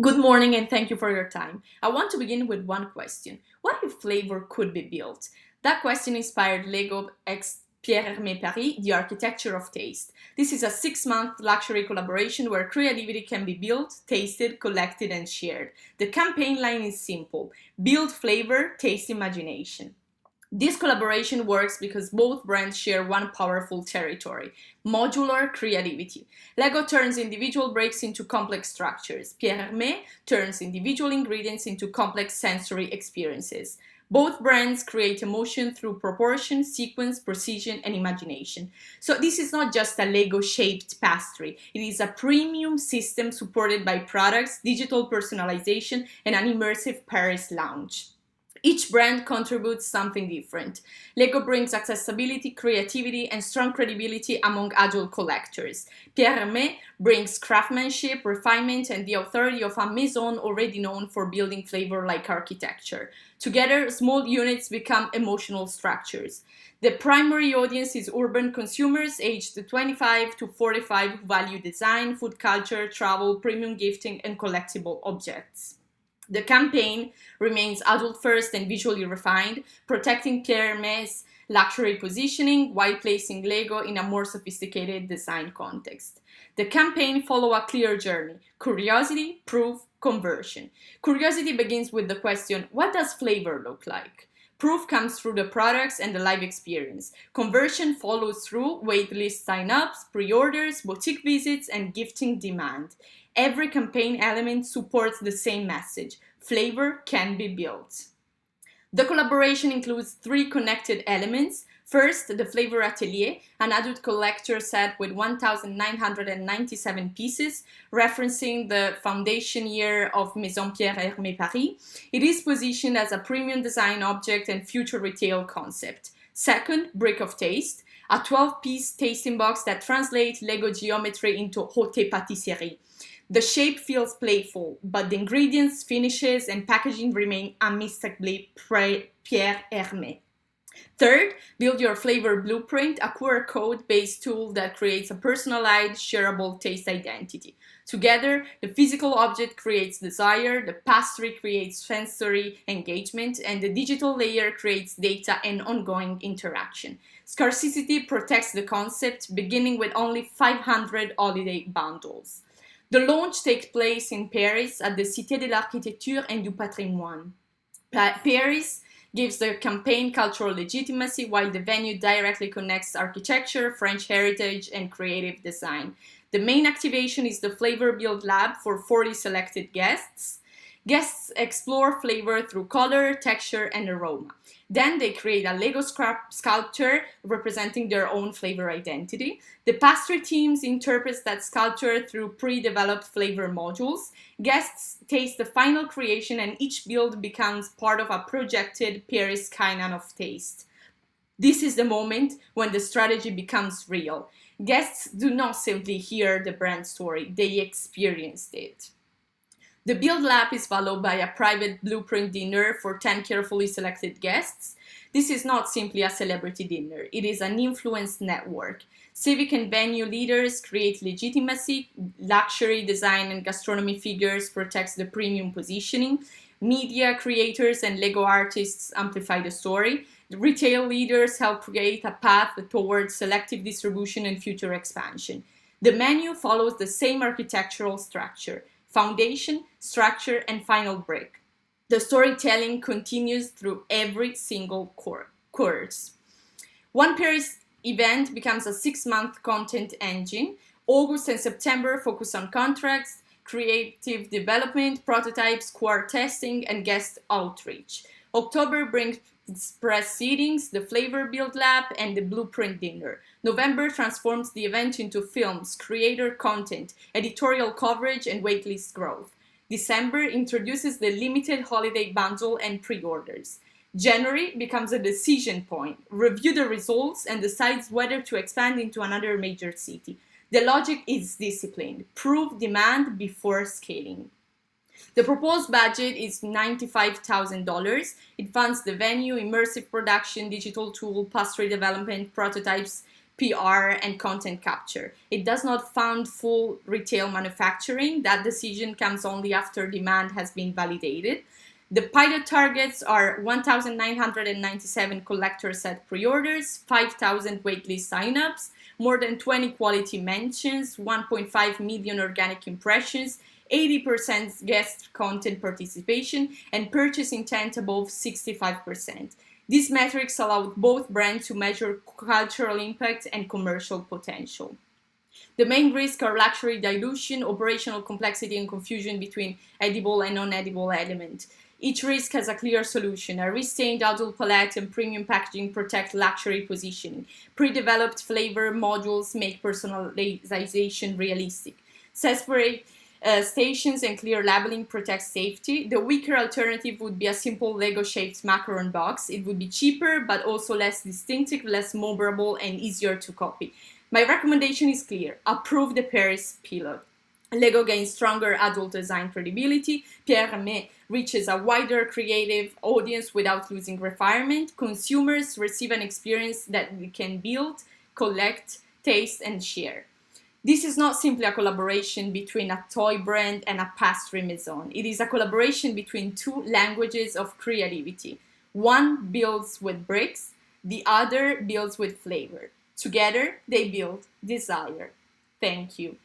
Good morning and thank you for your time. I want to begin with one question. What if flavor could be built? That question inspired Lego X Pierre Hermé Paris, The Architecture of Taste. This is a 6-month luxury collaboration where creativity can be built, tasted, collected, and shared. The campaign line is simple: build flavor, taste imagination. This collaboration works because both brands share one powerful territory: modular creativity. Lego turns individual bricks into complex structures. Pierre Hermé turns individual ingredients into complex sensory experiences. Both brands create emotion through proportion, sequence, precision, and imagination. So this is not just a Lego-shaped pastry. It is a premium system supported by products, digital personalization, and an immersive Paris lounge. Each brand contributes something different. Lego brings accessibility, creativity, and strong credibility among adult collectors. Pierre Hermé brings craftsmanship, refinement, and the authority of a maison already known for building flavor-like architecture. Together, small units become emotional structures. The primary audience is urban consumers aged 25 to 45 who value design, food culture, travel, premium gifting, and collectible objects. The campaign remains adult-first and visually refined, protecting Pierre Hermé's luxury positioning while placing Lego in a more sophisticated design context. The campaign follows a clear journey: curiosity, proof, conversion. Curiosity begins with the question, what does flavor look like? Proof comes through the products and the live experience. Conversion follows through waitlist sign-ups, pre-orders, boutique visits, and gifting demand. Every campaign element supports the same message: flavor can be built. The collaboration includes 3 connected elements. First, the Flavor Atelier, an adult collector set with 1,997 pieces, referencing the foundation year of Maison Pierre Hermé Paris. It is positioned as a premium design object and future retail concept. Second, Brick of Taste, a 12-piece tasting box that translates Lego geometry into haute pâtisserie. The shape feels playful, but the ingredients, finishes, and packaging remain unmistakably Pierre Hermé. Third, Build Your Flavor Blueprint, a QR code-based tool that creates a personalized, shareable taste identity. Together, the physical object creates desire, the pastry creates sensory engagement, and the digital layer creates data and ongoing interaction. Scarcity protects the concept, beginning with only 500 holiday bundles. The launch takes place in Paris at the Cité de l'Architecture et du Patrimoine. Paris gives the campaign cultural legitimacy, while the venue directly connects architecture, French heritage, and creative design. The main activation is the Flavor Build Lab for 40 selected guests. Guests explore flavor through color, texture, and aroma. Then they create a Lego sculpture representing their own flavor identity. The pastry teams interpret that sculpture through pre-developed flavor modules. Guests taste the final creation, and each build becomes part of a projected Paris canon of taste. This is the moment when the strategy becomes real. Guests do not simply hear the brand story, they experienced it. The Build Lab is followed by a private blueprint dinner for 10 carefully selected guests. This is not simply a celebrity dinner, it is an influence network. Civic and venue leaders create legitimacy, luxury design and gastronomy figures protects the premium positioning, media creators and Lego artists amplify the story, the retail leaders help create a path towards selective distribution and future expansion. The menu follows the same architectural structure: foundation, structure, and final brick. The storytelling continues through every single course. One Paris event becomes a 6-month content engine. August and September focus on contracts, creative development, prototypes, QR testing, and guest outreach. October brings press seatings, the Flavor Build Lab, and the Blueprint Dinner. November transforms the event into films, creator content, editorial coverage, and waitlist growth. December introduces the limited holiday bundle and pre-orders. January becomes a decision point. Review the results and decides whether to expand into another major city. The logic is disciplined. Prove demand before scaling. The proposed budget is $95,000. It funds the venue, immersive production, digital tool, pastry development, prototypes, PR, and content capture. It does not fund full retail manufacturing. That decision comes only after demand has been validated. The pilot targets are 1,997 collector set pre-orders, 5,000 waitlist signups, more than 20 quality mentions, 1.5 million organic impressions, 80% guest content participation, and purchase intent above 65%. These metrics allow both brands to measure cultural impact and commercial potential. The main risks are luxury dilution, operational complexity, and confusion between edible and non-edible elements. Each risk has a clear solution. A restained adult palette and premium packaging protect luxury positioning. Pre-developed flavor modules make personalization realistic. Separate stations and clear labeling protect safety. The weaker alternative would be a simple Lego-shaped macaron box. It would be cheaper, but also less distinctive, less memorable, and easier to copy. My recommendation is clear. Approve the Paris pilot. Lego gains stronger adult design credibility. Pierre Hermé reaches a wider creative audience without losing refinement. Consumers receive an experience that they can build, collect, taste, and share. This is not simply a collaboration between a toy brand and a pastry maison. It is a collaboration between two languages of creativity. One builds with bricks, the other builds with flavor. Together, they build desire. Thank you.